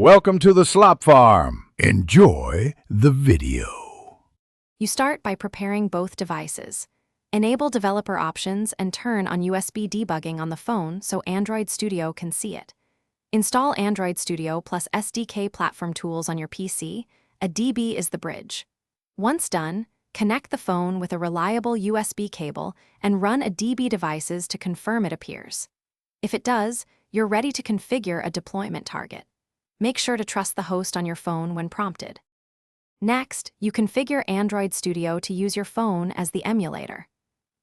Welcome to the Slop Farm. Enjoy the video. You start by preparing both devices. Enable developer options and turn on USB debugging on the phone so Android Studio can see it. Install Android Studio plus SDK platform tools on your PC. A DB is the bridge. Once done, connect the phone with a reliable USB cable and run a DB devices to confirm it appears. If it does, you're ready to configure a deployment target. Make sure to trust the host on your phone when prompted. Next, you configure Android Studio to use your phone as the emulator.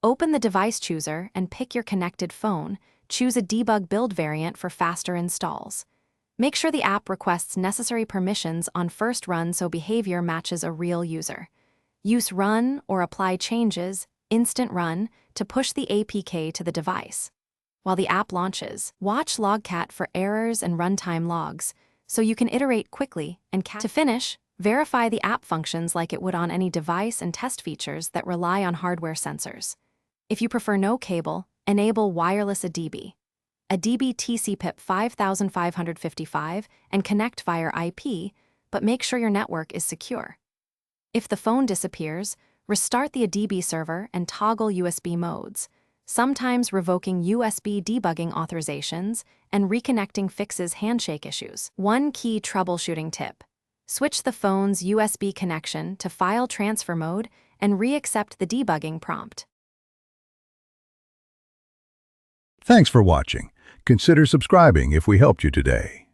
Open the device chooser and pick your connected phone. Choose a debug build variant for faster installs. Make sure the app requests necessary permissions on first run so behavior matches a real user. Use run or apply changes, instant run, to push the APK to the device. While the app launches, watch Logcat for errors and runtime logs, so you can iterate quickly and to finish, verify the app functions like it would on any device and test features that rely on hardware sensors. If you prefer no cable, enable wireless ADB. ADB TCP/IP 5555 and connect via IP, but make sure your network is secure. If the phone disappears, restart the ADB server and toggle USB modes. Sometimes revoking USB debugging authorizations and reconnecting fixes handshake issues. One key troubleshooting tip: switch the phone's USB connection to file transfer mode and re-accept the debugging prompt. Thanks for watching. Consider subscribing if we helped you today.